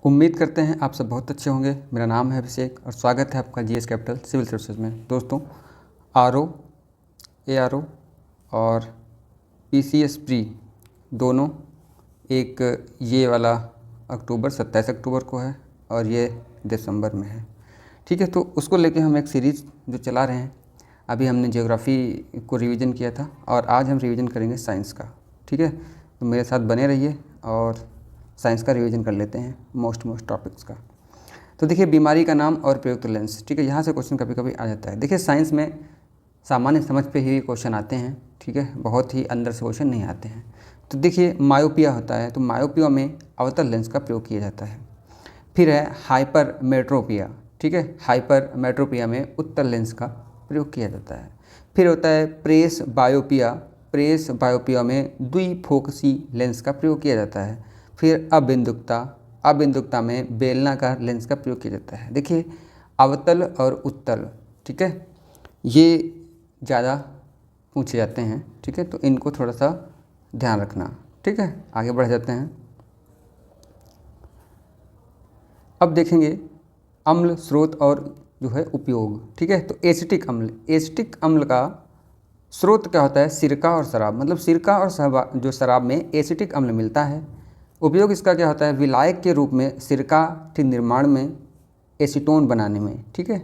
उम्मीद करते हैं आप सब बहुत अच्छे होंगे। मेरा नाम है अभिषेक और स्वागत है आपका जीएस कैपिटल सिविल सर्विसेज में। दोस्तों, आरओ, एआरओ और पीसीएस प्री दोनों एक ये वाला अक्टूबर 27 अक्टूबर को है और ये दिसंबर में है। ठीक है, तो उसको लेके हम एक सीरीज़ जो चला रहे हैं। अभी हमने ज्योग्राफी को रिवीजन किया था और आज हम रिवीजन करेंगे साइंस का। ठीक है, तो मेरे साथ बने रहिए और साइंस का रिवीजन कर लेते हैं मोस्ट टॉपिक्स का। तो देखिए, बीमारी का नाम और प्रयुक्त लेंस। ठीक है, यहाँ से क्वेश्चन कभी कभी आ जाता है। देखिए, साइंस में सामान्य समझ पे ही क्वेश्चन आते हैं। ठीक है, बहुत ही अंदर से क्वेश्चन नहीं आते हैं। तो देखिए, मायोपिया होता है तो मायोपिया में अवतल लेंस का प्रयोग किया जाता है। फिर है हाइपर मेट्रोपिया। ठीक है, हाइपर मेट्रोपिया में उत्तल लेंस का प्रयोग किया जाता है। फिर होता है प्रेस बायोपिया। प्रेस बायोपिया में द्विफोकसी लेंस का प्रयोग किया जाता है। फिर अबिंदुकता। अबिंदुकता में बेलनाकार लेंस का प्रयोग किया जाता है। देखिए, अवतल और उत्तल, ठीक है, ये ज़्यादा पूछे जाते हैं। ठीक है, तो इनको थोड़ा सा ध्यान रखना। ठीक है, आगे बढ़ जाते हैं। अब देखेंगे अम्ल, स्रोत और जो है उपयोग। ठीक है, तो एसिटिक अम्ल। एसिटिक अम्ल का स्रोत क्या होता है? सिरका और शराब। मतलब सिरका और जो शराब में एसिटिक अम्ल मिलता है। उपयोग इसका क्या होता है? विलायक के रूप में सिरका के निर्माण में, एसीटोन बनाने में। ठीक है,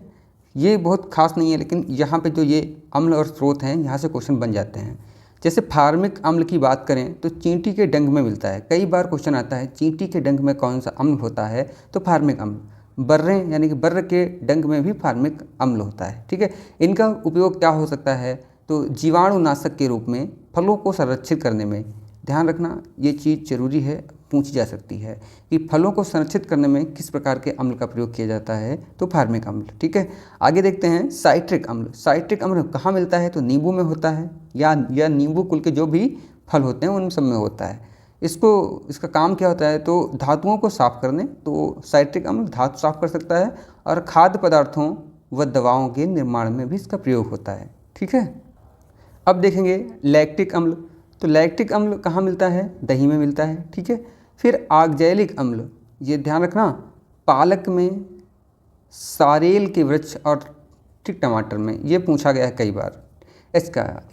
ये बहुत खास नहीं है, लेकिन यहाँ पे जो ये अम्ल और स्रोत हैं, यहाँ से क्वेश्चन बन जाते हैं। जैसे फार्मिक अम्ल की बात करें तो चींटी के डंक में मिलता है। कई बार क्वेश्चन आता है चींटी के डंक में कौन सा अम्ल होता है? तो फार्मिक अम्ल। बर्रे यानी कि बर्र के डंक में भी फार्मिक अम्ल होता है। ठीक है, इनका उपयोग क्या हो सकता है? तो जीवाणुनाशक के रूप में फलों को संरक्षित करने में। ध्यान रखना, ये चीज़ जरूरी है, पूछी जा सकती है कि फलों को संरक्षित करने में किस प्रकार के अम्ल का प्रयोग किया जाता है? तो फार्मिक अम्ल। ठीक है, आगे देखते हैं साइट्रिक अम्ल। साइट्रिक अम्ल कहाँ मिलता है? तो नींबू में होता है, या नींबू कुल के जो भी फल होते हैं उन सब में होता है। इसका काम क्या होता है? तो धातुओं को साफ करने। तो साइट्रिक अम्ल धातु साफ कर सकता है और खाद्य पदार्थों व दवाओं के निर्माण में भी इसका प्रयोग होता है। ठीक है, अब देखेंगे लैक्टिक अम्ल। तो लैक्टिक अम्ल कहाँ मिलता है? दही में मिलता है। ठीक है, फिर आक्जेलिक अम्ल, ये ध्यान रखना, पालक में, सारेल के वृक्ष और ठीक टमाटर में। ये पूछा गया है कई बार।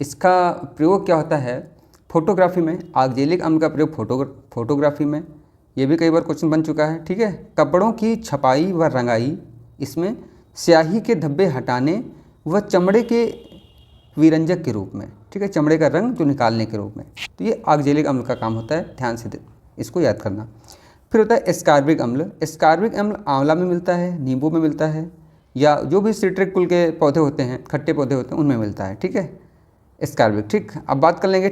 इसका प्रयोग क्या होता है? फोटोग्राफी में। आक्जेलिक अम्ल का प्रयोग फोटोग्राफी में, ये भी कई बार क्वेश्चन बन चुका है। ठीक है, कपड़ों की छपाई व रंगाई, इसमें स्याही के धब्बे हटाने व चमड़े के विरंजक के रूप में। ठीक है, चमड़े का रंग जो निकालने के रूप में। तो ये आक्जेलिक अम्ल का काम होता है, ध्यान से इसको याद करना। फिर होता है एस्कार्बिक अम्ल। एस्कार्बिक अम्ल आंवला में मिलता है, नींबू में मिलता है, या जो भी सिट्रिक कुल के पौधे होते हैं, खट्टे पौधे होते हैं, उनमें मिलता है। ठीक है, एस्कार्बिक। ठीक, अब बात कर लेंगे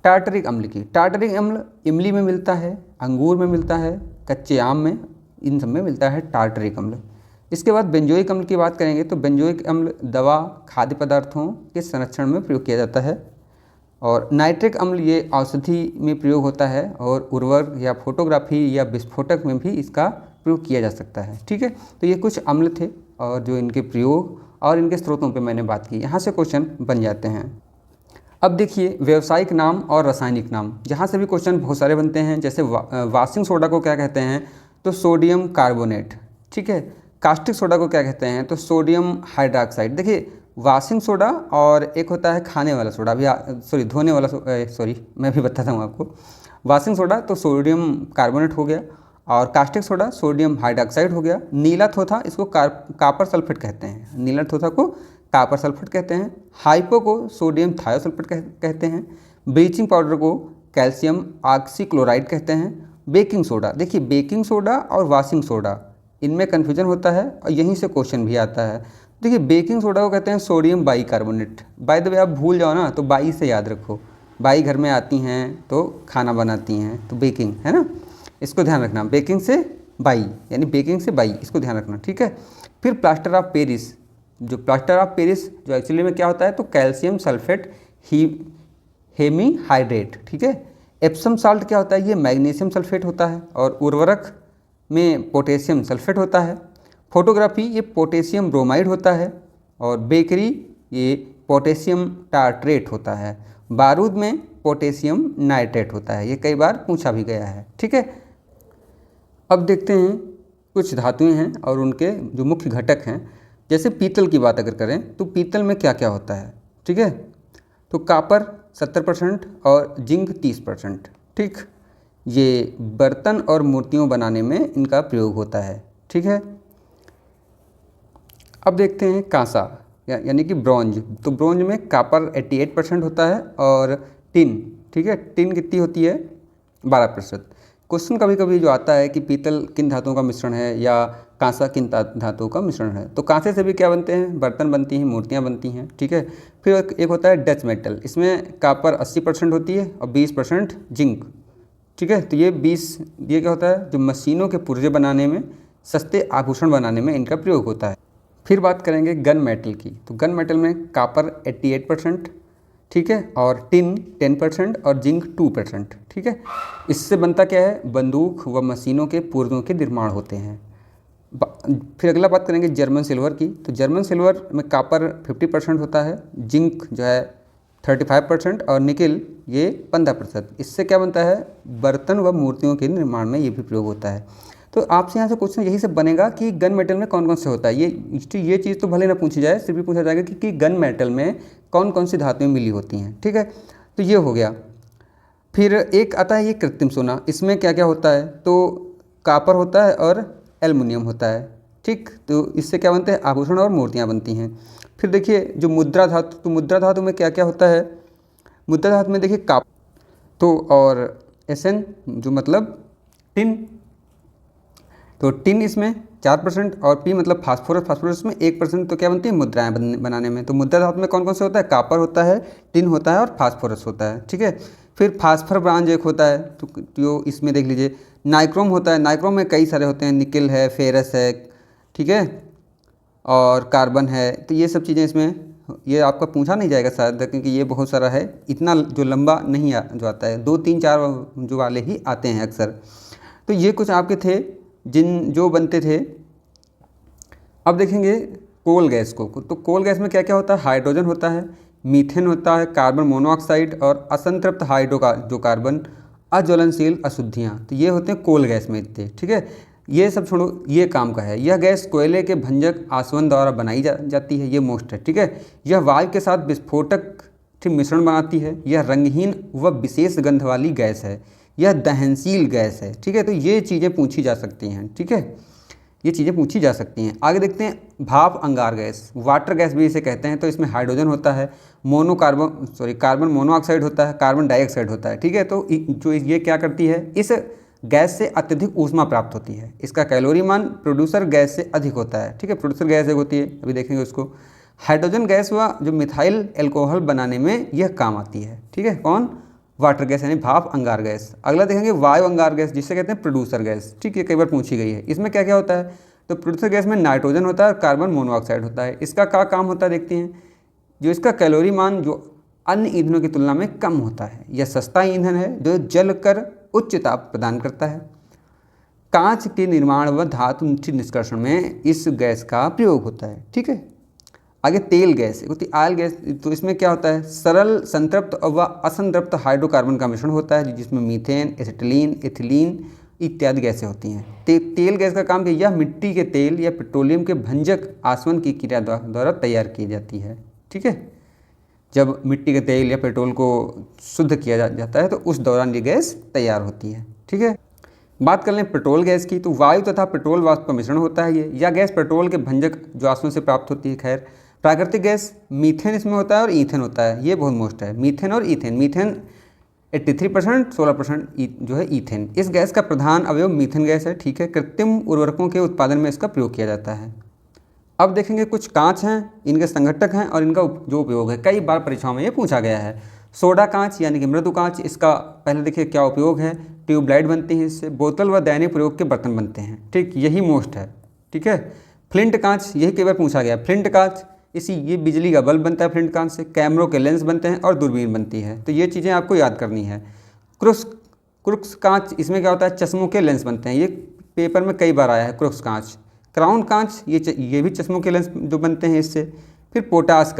टार्टरिक अम्ल की। टार्टरिक अम्ल इमली में मिलता है, अंगूर में मिलता है, कच्चे आम में, इन सब में मिलता है टार्टरिक अम्ल। इसके बाद बेंजोइक अम्ल की बात करेंगे तो बेंजोइक अम्ल दवा, खाद्य पदार्थों के संरक्षण में प्रयोग किया जाता है। और नाइट्रिक अम्ल ये औषधि में प्रयोग होता है और उर्वरक या फोटोग्राफी या विस्फोटक में भी इसका प्रयोग किया जा सकता है। ठीक है, तो ये कुछ अम्ल थे और जो इनके प्रयोग और इनके स्रोतों पे मैंने बात की। यहाँ से क्वेश्चन बन जाते हैं। अब देखिए व्यावसायिक नाम और रासायनिक नाम, जहाँ से भी क्वेश्चन बहुत सारे बनते हैं। जैसे वाशिंग सोडा को क्या कहते हैं? तो सोडियम कार्बोनेट। ठीक है, कास्टिक सोडा को क्या कहते हैं? तो सोडियम हाइड्रोक्साइड। देखिए, वाशिंग सोडा और एक होता है खाने वाला सोडा, भी धोने वाला मैं भी बताता हूँ आपको। वाशिंग सोडा तो सोडियम कार्बोनेट हो गया, और कास्टिक सोडा सोडियम हाइड्रोक्साइड हो गया। नीला थोथा इसको कापर सल्फेट कहते हैं, नीला थोथा को कापर सल्फेट कहते हैं। हाइपो को सोडियम थायोसल्फेट कहते हैं। ब्लीचिंग पाउडर को कैल्शियम ऑक्सीक्लोराइड कहते हैं। बेकिंग सोडा, देखिए बेकिंग सोडा और वाशिंग सोडा, इनमें कन्फ्यूजन होता है और यहीं से क्वेश्चन भी आता है। देखिए, बेकिंग सोडा को कहते हैं sodium bicarbonate. By the way, आप भूल जाओ ना तो बाई से याद रखो। बाई घर में आती हैं तो खाना बनाती हैं, तो बेकिंग है ना, इसको ध्यान रखना। बेकिंग से बाई यानी बेकिंग से बाई, इसको ध्यान रखना। ठीक है, फिर प्लास्टर ऑफ पेरिस। जो प्लास्टर ऑफ पेरिस जो एक्चुअली में क्या होता है? तो कैल्शियम सल्फेट हेमीहाइड्रेट। ठीक है, एप्सम साल्ट क्या होता है? ये मैग्नीशियम सल्फेट होता है। और उर्वरक में पोटेशियम सल्फेट होता है। फोटोग्राफी ये पोटेशियम ब्रोमाइड होता है। और बेकरी ये पोटेशियम टार्ट्रेट होता है। बारूद में पोटेशियम नाइट्रेट होता है। ये कई बार पूछा भी गया है। ठीक है, अब देखते हैं कुछ धातुएं हैं और उनके जो मुख्य घटक हैं। जैसे पीतल की बात अगर करें तो पीतल में क्या क्या होता है, ठीक है। तो कापर 70% और जिंक 30%, ठीक। ये बर्तन और मूर्तियों बनाने में इनका प्रयोग होता है, ठीक है। अब देखते हैं कांसा यानी कि ब्रॉन्ज। तो ब्रॉन्ज में कापर 88% होता है और टिन, ठीक है, टिन कितनी होती है 12%। क्वेश्चन कभी कभी जो आता है कि पीतल किन धातुओं का मिश्रण है या कांसा किन धातुओं का मिश्रण है। तो कांसे से भी क्या बनते हैं, बर्तन बनती हैं, मूर्तियाँ बनती हैं, ठीक है। फिर एक होता है डच मेटल, इसमें कापर 80% होती है और 20% जिंक, ठीक है। तो ये क्या होता है, जो मशीनों के पुर्जे बनाने में, सस्ते आभूषण बनाने में इनका प्रयोग होता है। फिर बात करेंगे गन मेटल की। तो गन मेटल में कापर 88%, ठीक है, और टिन 10% और जिंक 2%, ठीक है। इससे बनता क्या है, बंदूक व मशीनों के पुर्जों के निर्माण होते हैं। फिर अगला बात करेंगे जर्मन सिल्वर की। तो जर्मन सिल्वर में कापर 50% होता है, जिंक जो है 35% और निकिल ये 15%। इससे क्या बनता है, बर्तन व मूर्तियों के निर्माण में ये भी प्रयोग होता है। तो आपसे यहाँ से क्वेश्चन यही से बनेगा कि गन मेटल में कौन कौन से होता है। ये चीज़ तो भले ना पूछी जाए, सिर्फ भी पूछा जाएगा कि गन मेटल में कौन कौन सी धातुएं मिली होती हैं, ठीक है। तो ये हो गया। फिर एक आता है ये कृत्रिम सोना। इसमें क्या क्या होता है, तो कापर होता है और एल्युमिनियम होता है, ठीक। तो इससे क्या बनते हैं, आभूषण और मूर्तियाँ बनती हैं। फिर देखिए जो मुद्रा धातु, तो मुद्रा धातु में क्या क्या होता है, मुद्रा धातु में देखिए काप तो और एसएन जो मतलब टिन, तो टिन इसमें 4% और पी मतलब फास्फोरस, फास्फोरस में 1%। तो क्या बनती है, मुद्राएं बनाने में। तो मुद्रा धातु में कौन कौन से होता है, कापर होता है, टिन होता है और फास्फोरस होता है, ठीक है। फिर फास्फर ब्रांज एक होता है, तो जो इसमें देख लीजिए नाइक्रोम होता है। नाइक्रोम में कई सारे होते हैं, निकिल है, फेरस है, ठीक है, और कार्बन है। तो ये सब चीज़ें इसमें, ये आपका पूछा नहीं जाएगा शायद, क्योंकि ये बहुत सारा है, इतना जो लंबा नहीं जो आता है, 2 3 4 जो वाले ही आते हैं अक्सर। तो ये कुछ आपके थे जो बनते थे। अब देखेंगे कोल गैस को। तो कोल गैस में क्या क्या होता है, हाइड्रोजन होता है, मीथेन होता है, कार्बन मोनोऑक्साइड और असंतृप्त जो कार्बन अज्वलनशील अशुद्धियाँ, तो ये होते हैं कोल गैस में थे, ठीक है। ये सब छोड़ो, ये काम का है। यह गैस कोयले के भंजक आसवन द्वारा बनाई जाती है, ये मोस्ट है, ठीक है। यह वायु के साथ विस्फोटक मिश्रण बनाती है। यह रंगहीन व विशेष गंध वाली गैस है। यह दहनशील गैस है, ठीक है। तो ये चीज़ें पूछी जा सकती हैं, ठीक है, ये चीज़ें पूछी जा सकती हैं। आगे देखते हैं भाप अंगार गैस, वाटर गैस भी इसे कहते हैं। तो इसमें हाइड्रोजन होता है, कार्बन मोनोऑक्साइड होता है, कार्बन डाइऑक्साइड होता है, ठीक है। तो जो ये क्या करती है, इस गैस से अत्यधिक ऊष्मा प्राप्त होती है। इसका कैलोरी मान प्रोड्यूसर गैस से अधिक होता है, ठीक है। प्रोड्यूसर गैस एक होती है, अभी देखेंगे उसको। हाइड्रोजन गैस व जो मिथाइल एल्कोहल बनाने में यह काम आती है, ठीक है। कौन, वाटर गैस यानी भाप अंगार गैस। अगला देखेंगे वायु अंगार गैस, जिसे कहते हैं प्रोड्यूसर गैस, ठीक है, कई बार पूछी गई है। इसमें क्या क्या होता है, तो प्रोड्यूसर गैस में नाइट्रोजन होता है और कार्बन मोनोऑक्साइड होता है। इसका क्या काम होता है देखते हैं। जो इसका कैलोरी मान जो अन्य ईंधनों की तुलना में कम होता है। यह सस्ता ईंधन है जो जलकर उच्च ताप प्रदान करता है। कांच के निर्माण व धातु निष्कर्षण में इस गैस का प्रयोग होता है, ठीक है। आगे तेल गैस होती है, ऑयल गैस। तो इसमें क्या होता है, सरल संतृप्त व असंतृप्त हाइड्रोकार्बन का मिश्रण होता है, जिसमें मीथेन, एसिटिलीन, एथिलीन इत्यादि गैसें होती हैं। तेल गैस का काम, यह मिट्टी के तेल या पेट्रोलियम के भंजक आसवन की क्रिया द्वारा तैयार की जाती है, ठीक है। जब मिट्टी के तेल या पेट्रोल को शुद्ध किया जाता है तो उस दौरान ये गैस तैयार होती है, ठीक है। बात कर लें पेट्रोल गैस की। तो वायु तथा पेट्रोल वाष्प का मिश्रण होता है ये। यह गैस पेट्रोल के भंजक जो आसवन से प्राप्त होती है। खैर, प्राकृतिक गैस मीथेन इसमें होता है और ईथेन होता है, ये बहुत मोस्ट है, मीथेन और ईथेन। मीथेन 83%, 16% जो है ईथेन। इस गैस का प्रधान अवयव मीथेन गैस है, ठीक है। कृत्रिम उर्वरकों के उत्पादन में इसका प्रयोग किया जाता है। अब देखेंगे कुछ कांच हैं, इनके संघटक हैं और इनका जो उपयोग है, कई बार परीक्षाओं में ये पूछा गया है। सोडा कांच यानी कि मृदु कांच, इसका पहले देखिए क्या उपयोग है। ट्यूबलाइट बनती है इससे, बोतल व दैनिक प्रयोग के बर्तन बनते हैं, ठीक, यही मोस्ट है, ठीक है। फ्लिंट कांच, यही कई बार पूछा गया। फ्लिंट कांच ये बिजली का बल्ब बनता है फ्लिंट कांच से। कैमरों के लेंस बनते हैं और दूरबीन बनती है, तो ये चीज़ें आपको याद करनी है। क्रुक्स कांच, इसमें क्या होता है, चश्मों के लेंस बनते हैं, ये पेपर में कई बार आया है क्रुक्स कांच। क्राउन कांच, ये भी चश्मों के लेंस जो बनते हैं इससे। फिर पोटास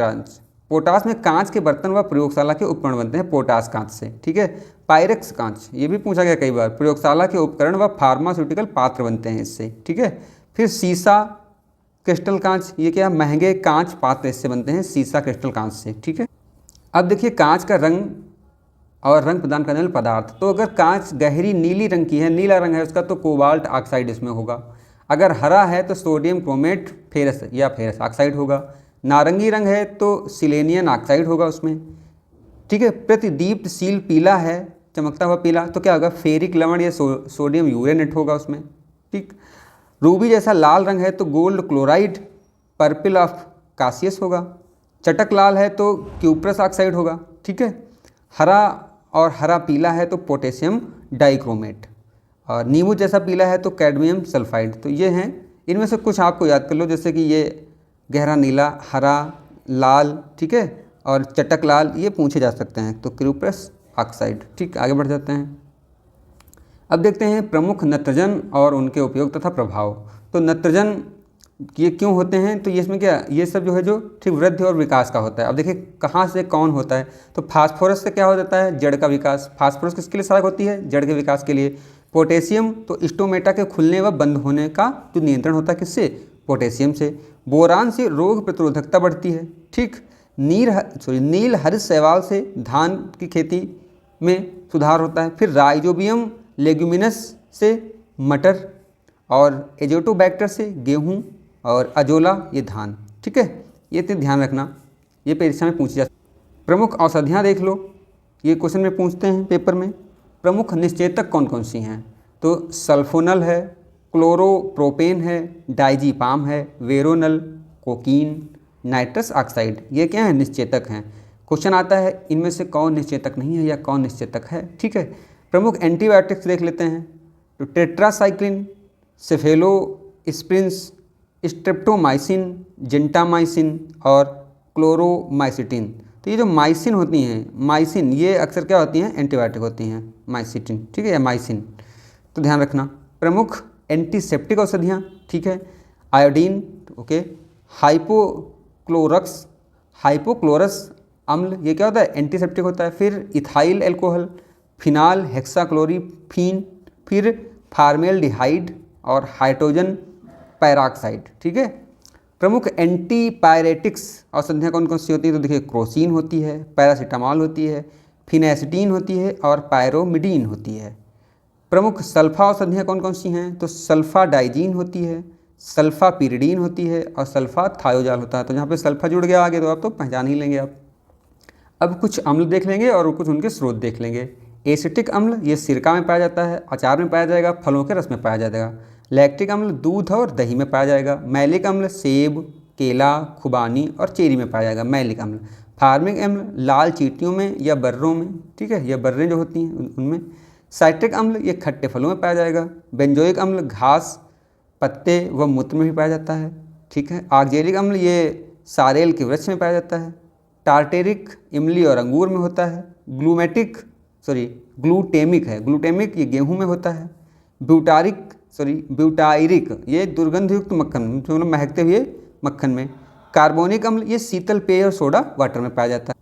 पोटास में कांच के बर्तन व प्रयोगशाला के उपकरण बनते हैं पोटास कांच से, ठीक है। पायरेक्स कांच, ये भी पूछा गया कई बार, प्रयोगशाला के उपकरण व फार्मास्यूटिकल पात्र बनते हैं इससे, ठीक है। फिर शीशा क्रिस्टल कांच, ये क्या महंगे कांच पात्र इससे बनते हैं, शीशा क्रिस्टल कांच से, ठीक है। अब देखिए कांच का रंग और रंग प्रदान करने वाले पदार्थ, तो अगर कांच गहरी नीली रंग की है, नीला रंग है उसका, तो कोबाल्ट ऑक्साइड इसमें होगा। अगर हरा है तो सोडियम क्रोमेट फेरस या फेरस ऑक्साइड होगा। नारंगी रंग है तो सिलेनियम ऑक्साइड होगा उसमें, ठीक है। प्रतिदीप्तशील पीला है, चमकता हुआ पीला, तो क्या होगा, फेरिक लवण या सोडियम यूरेनेट होगा उसमें, ठीक। रूबी जैसा लाल रंग है तो गोल्ड क्लोराइड पर्पल ऑफ कासियस होगा। चटक लाल है तो क्यूप्रस ऑक्साइड होगा, ठीक है। हरा और हरा पीला है तो पोटेशियम डाइक्रोमेट, और नींबू जैसा पीला है तो कैडमियम सल्फाइड। तो ये हैं, इनमें से कुछ आपको याद कर लो, जैसे कि ये गहरा नीला, हरा, लाल, ठीक है, और चटक लाल, ये पूछे जा सकते हैं, तो क्यूप्रस ऑक्साइड, ठीक। आगे बढ़ जाते हैं। अब देखते हैं प्रमुख नत्रजन और उनके उपयोग तथा प्रभाव। तो नत्रजन ये क्यों होते हैं, तो ये इसमें क्या, ये सब जो है जो ठीक वृद्धि और विकास का होता है। अब देखिए कहाँ से कौन होता है, तो फास्फोरस से क्या हो जाता है, जड़ का विकास। फास्फोरस किसके लिए सहायक होती है, जड़ के विकास के लिए। पोटेशियम तो स्टोमेटा के खुलने व बंद होने का जो नियंत्रण होता है, किससे, पोटेशियम से। बोरान से रोग प्रतिरोधकता बढ़ती है, ठीक। नील हरित शैवाल से धान की खेती में सुधार होता है। फिर राइजोबियम लेग्यूमिनस से मटर, और एजोटोबैक्टर से गेहूँ, और अजोला ये धान, ठीक है। ये तो ध्यान रखना, ये परीक्षा में पूछी जा। प्रमुख औषधियाँ देख लो, ये क्वेश्चन में पूछते हैं पेपर में। प्रमुख निश्चेतक कौन कौन सी हैं, तो सल्फोनल है, क्लोरोप्रोपेन है, डाइजीपाम है, वेरोनल, कोकीन, नाइट्रस ऑक्साइड, ये क्या है, निश्चेतक हैं। क्वेश्चन आता है इनमें से कौन निश्चेतक नहीं है या कौन निश्चेतक है, ठीक है। प्रमुख एंटीबायोटिक्स देख लेते हैं, तो टेट्रासाइक्लिन, सेफेलोस्प्रिन्स, स्ट्रेप्टोमाइसिन, जेंटामाइसिन और क्लोरोमाइसिटिन। तो ये जो माइसिन होती हैं, माइसिन ये अक्सर क्या होती हैं, एंटीबायोटिक होती हैं, माइसिटिन, ठीक है, या माइसिन, तो ध्यान रखना। प्रमुख एंटीसेप्टिक औषधियाँ, ठीक है, आयोडीन, ओके, हाइपोक्लोरस अम्ल, ये क्या होता है, एंटीसेप्टिक होता है। फिर इथाइल एल्कोहल, फिनाल हेक्साक्लोरीफीन, फिर फार्मेल्डिहाइड और हाइड्रोजन पैराक्साइड, ठीक है। प्रमुख एंटीपायरेटिक्स औषधियाँ कौन कौन सी होती हैं, तो देखिए क्रोसिन होती है, पैरासीटामॉल होती है, फिनेस्टीन होती है और पायरोमिडीन होती है। प्रमुख सल्फा औषधियाँ कौन कौन सी हैं, तो सल्फाडाइजीन होती है, सल्फापिरिडीन होती है और सल्फाथायोजाल होता है। तो यहाँ पे सल्फा जुड़ गया आगे तो आप तो पहचान ही लेंगे आप। अब कुछ अम्ल देख लेंगे और कुछ उनके स्रोत देख लेंगे। एसिटिक अम्ल ये सिरका में पाया जाता है, अचार में पाया जाएगा, फलों के रस में पाया जाएगा। लैक्टिक अम्ल दूध और दही में पाया जाएगा। मैलिक अम्ल सेब, केला, खुबानी और चेरी में पाया जाएगा, मैलिक अम्ल। फार्मिक अम्ल लाल चींटियों में या बर्रों में, ठीक है, या बर्रें जो होती हैं उनमें। साइट्रिक अम्ल ये खट्टे फलों में पाया जाएगा। बेंजोइक अम्ल घास, पत्ते व मूत्र में भी पाया जाता है, ठीक है। ऑक्जेलिक अम्ल ये सारेल के वृक्ष में पाया जाता है। टार्टेरिक इमली और अंगूर में होता है। ग्लूटेमिक है, ग्लूटेमिक ये गेहूं में होता है। ब्यूटाइरिक ये दुर्गंधयुक्त मक्खन, जो महकते हुए मक्खन में। कार्बोनिक अम्ल ये शीतल पेय और सोडा वाटर में पाया जाता है।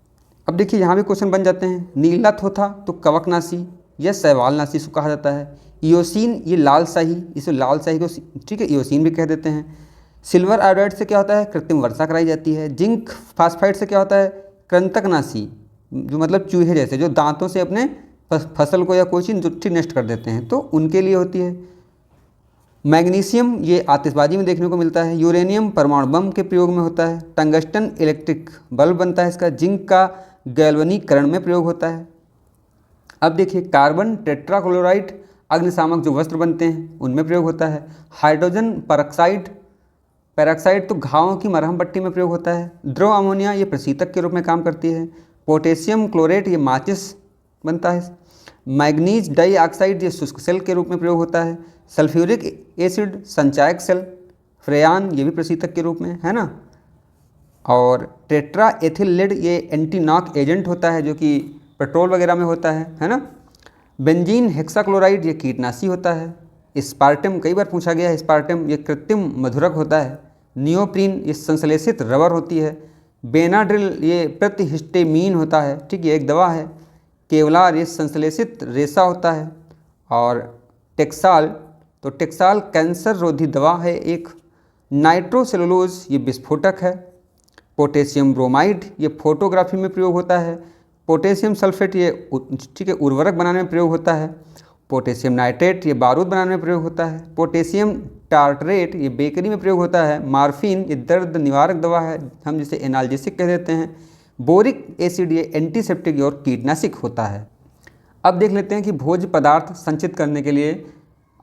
अब देखिए यहाँ भी क्वेश्चन बन जाते हैं। नीला थोथा तो कवकनाशी या शैवालनाशी इसको कहा जाता है। इयोसिन ये लाल शाही, इसे लाल शाही को, ठीक है, इयोसिन भी कह देते हैं। सिल्वर आयोडाइड से क्या होता है, कृत्रिम वर्षा कराई जाती है। जिंक फास्फाइड से क्या होता है, कृंतकनाशी, जो मतलब चूहे जैसे जो दांतों से अपने फसल को या कोई चीज़ जुट्ठी नष्ट कर देते हैं, तो उनके लिए होती है। मैग्नीशियम ये आतिशबाजी में देखने को मिलता है। यूरेनियम परमाणु बम के प्रयोग में होता है। टंगस्टन इलेक्ट्रिक बल्ब बनता है इसका। जिंक का गैल्वनीकरण में प्रयोग होता है। अब देखिए कार्बन टेट्राक्लोराइड अग्निशामक जो वस्त्र बनते हैं उनमें प्रयोग होता है। हाइड्रोजन पेरोक्साइड तो घावों की मरहम पट्टी में प्रयोग होता है। द्रव अमोनिया ये प्रशीतक के रूप में काम करती है। पोटेशियम क्लोरेट ये माचिस बनता है। मैग्नीज डाइऑक्साइड ये शुष्क सेल के रूप में प्रयोग होता है। सल्फ्यूरिक एसिड संचायक सेल। फ्रेयान ये भी प्रशीतक के रूप में है ना। और टेट्रा एथिल लेड ये एंटी नॉक एजेंट होता है, जो कि पेट्रोल वगैरह में होता है ना। बेंजीन हेक्साक्लोराइड ये कीटनाशी होता है। स्पार्टम कई बार पूछा गया है, स्पार्टम ये कृत्रिम मधुरक होता है। नियोप्रीन ये संश्लेषित रबर होती है। बेनाड्रिल ये प्रतिहिस्टेमीन होता है, ठीक है, एक दवा है। केवलार ये संश्लेषित रेशा होता है। और टेक्साल, तो टेक्साल कैंसर रोधी दवा है एक। नाइट्रोसेलुलोज ये विस्फोटक है। पोटेशियम ब्रोमाइड ये फोटोग्राफी में प्रयोग होता है। पोटेशियम सल्फेट ये ठीक है उर्वरक बनाने में प्रयोग होता है। पोटेशियम नाइट्रेट ये बारूद बनाने में प्रयोग होता है। पोटेशियम टार्टरेट ये बेकरी में प्रयोग होता है। मार्फिन ये दर्द निवारक दवा है, हम जिसे एनाल्जेसिक कह देते हैं। बोरिक एसिड ये एंटीसेप्टिक और कीटनाशक होता है। अब देख लेते हैं कि भोज्य पदार्थ संचित करने के लिए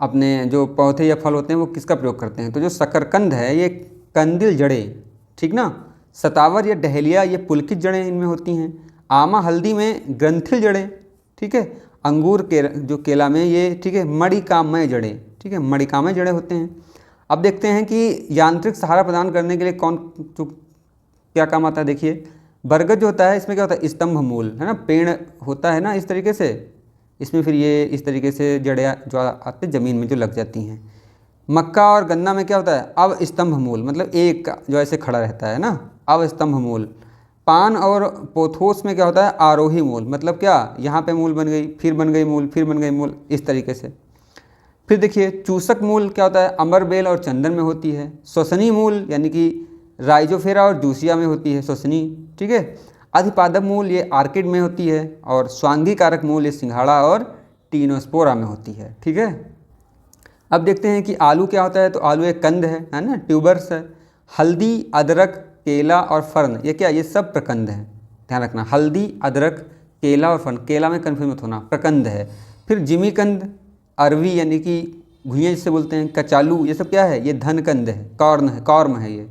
अपने जो पौधे या फल होते हैं वो किसका प्रयोग करते हैं। तो जो शकरकंद है ये कंदिल जड़ें, ठीक ना। सतावर या डहेलिया ये पुलकित जड़ें इनमें होती हैं। आमा हल्दी में ग्रंथिल जड़ें, ठीक है। अंगूर के जो केला में ये ठीक है मणिकामय जड़ें, ठीक है, मणिकामय जड़ें होते हैं। अब देखते हैं कि यांत्रिक सहारा प्रदान करने के लिए कौन जो क्या काम आता है। देखिए बरगद जो होता है इसमें क्या होता है स्तंभ मूल, है ना, पेड़ होता है ना इस तरीके से, इसमें फिर ये इस तरीके से जड़ें जो आते ज़मीन में जो लग जाती हैं। मक्का और गन्ना में क्या होता है अब स्तंभ मूल, मतलब एक जो ऐसे खड़ा रहता है ना, अब स्तंभ मूल। पान और पोथोस में क्या होता है आरोही मूल, मतलब क्या यहाँ पे मूल बन गई, फिर बन गई मूल, फिर बन गई मूल, इस तरीके से। फिर देखिए चूसक मूल क्या होता है अमर बेल और चंदन में होती है। श्वसनी मूल यानी कि राइजोफेरा और जूसिया में होती है श्वसनी, ठीक है। अधिपादप मूल ये आर्किड में होती है। और स्वांगी कारक मूल ये सिंघाड़ा और टीनोस्पोरा में होती है, ठीक है। अब देखते हैं कि आलू क्या होता है। तो आलू एक कंद है ना, ट्यूबर्स है। हल्दी, अदरक, केला और फर्न ये क्या, ये सब प्रकंद हैं, ध्यान रखना। हल्दी, अदरक, केला और फर्न, केला में कन्फ्यूज मत होना, प्रकंद है। फिर जिमीकंद, अरवी यानी कि घुइयाँ जिसे बोलते हैं, कचालू, ये सब क्या है, ये धनकंद है, कॉर्म है ये।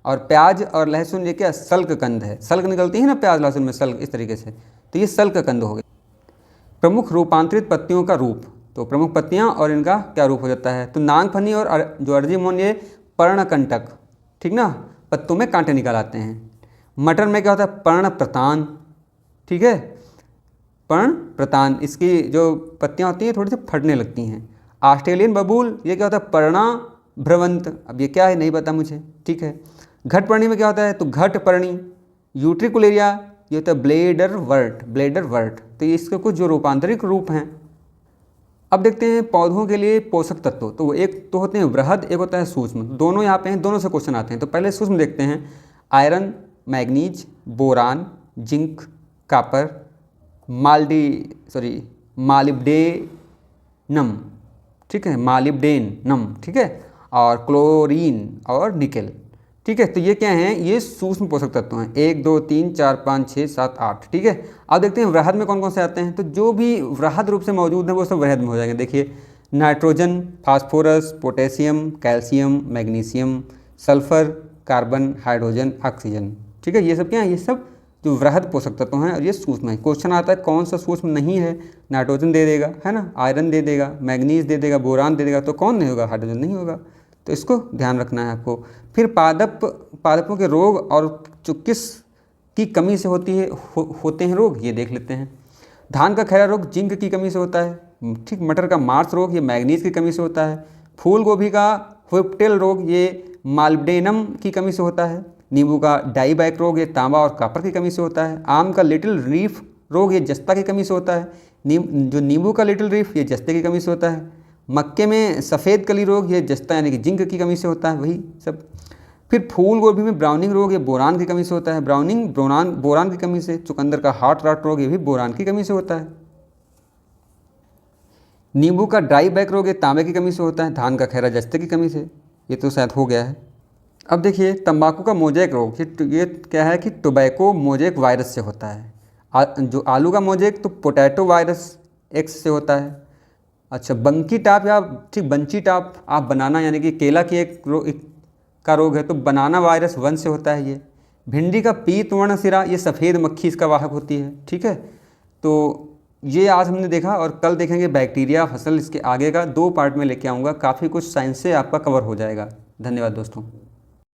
और प्याज और लहसुन ये क्या सल्क कंद है, सल्क निकलती है ना प्याज लहसुन में, सल्क इस तरीके से, तो ये सल्क कंद हो गए। प्रमुख रूपांतरित पत्तियों का रूप, तो प्रमुख पत्तियां और इनका क्या रूप हो जाता है। तो नागफनी और जो अर्जीमोन ये पर्णकंटक, ठीक ना, पत्तों में कांटे निकल आते हैं। मटर में क्या होता है पर्णप्रतान, ठीक है, पर्णप्रतान, इसकी जो पत्तियां होती हैं थोड़ी सी फटने लगती हैं। ऑस्ट्रेलियन बबूल ये क्या होता है पर्णाभ्रवंत, अब ये क्या है नहीं पता मुझे, ठीक है। घटपर्णी में क्या होता है तो घटपर्णी। यूट्रिकुलेरिया ये होता है ब्लेडर वर्ट, तो इसके कुछ जो रूपांतरिक रूप हैं। अब देखते हैं पौधों के लिए पोषक तत्व, तो एक तो होते हैं वृहद, एक होता है सूक्ष्म, दोनों यहाँ पे हैं, दोनों से क्वेश्चन आते हैं। तो पहले सूक्ष्म देखते हैं। Iron, manganese, boron, zinc, copper, molybdenum, ठीक है, मालिब्डेनम, ठीक है, और क्लोरीन और निकेल, ठीक है। तो ये क्या हैं, ये सूक्ष्म पोषक तत्व हैं। 1 2 3 4 5 6 7 8, ठीक है। अब देखते हैं वृहद में कौन कौन से आते हैं। तो जो भी वृहद रूप से मौजूद है वो सब वृहद में हो जाएंगे। देखिए nitrogen, phosphorus, potassium, calcium, magnesium, sulphur, carbon, hydrogen, oxygen, ठीक है। ये सब क्या है, ये सब जो वृहद पोषक तत्व हैं और ये सूक्ष्म है। क्वेश्चन आता है कौन सा सूक्ष्म नहीं है, नाइट्रोजन दे देगा, है ना, आयरन दे देगा, मैग्नीज दे देगा, बोरान दे देगा, तो कौन नहीं होगा, हाइड्रोजन नहीं होगा। तो इसको ध्यान रखना है आपको। फिर पादपों के रोग और जो किस की कमी से होते हैं रोग, ये देख लेते हैं। धान का खैरा रोग जिंक की कमी से होता है, ठीक। मटर का मार्च रोग ये मैग्नीज की कमी से होता है। फूल गोभी का व्हिप्टेल रोग ये मालिब्डेनम की कमी से होता है। नींबू का डाईबैक रोग ये तांबा और कॉपर की कमी से होता है। आम का लिटिल रीफ रोग ये जस्ता की कमी से होता है। जो नींबू का लिटिल रीफ ये जस्ते की कमी से होता है। मक्के में सफ़ेद कली रोग ये जस्ता यानी कि जिंक की कमी से होता है, वही सब। फिर फूल गोभी में ब्राउनिंग रोग ये बोरान की कमी से होता है। बोरान की कमी से। चुकंदर का हार्ट रॉट रोग ये भी बोरान की कमी से होता है। नींबू का ड्राई बैक रोग ये तांबे की कमी से होता है। धान का खैरा जस्ते की कमी से, ये तो शायद हो गया है। अब देखिए तंबाकू का मोजेक रोग, ये क्या है कि टोबैको मोजेक वायरस से होता है। जो आलू का मोजेक तो पोटैटो वायरस एक्स से होता है। अच्छा बंकी टाप या ठीक बंची टाप आप बनाना यानी कि केला की एक रोग है, तो बनाना वायरस 1 से होता है ये। भिंडी का पीत वर्ण सिरा ये सफ़ेद मक्खी इसका वाहक होती है, ठीक है। तो ये आज हमने देखा और कल देखेंगे बैक्टीरिया फसल, इसके आगे का 2 पार्ट में लेके आऊँगा। काफ़ी कुछ साइंस से आपका कवर हो जाएगा। धन्यवाद दोस्तों।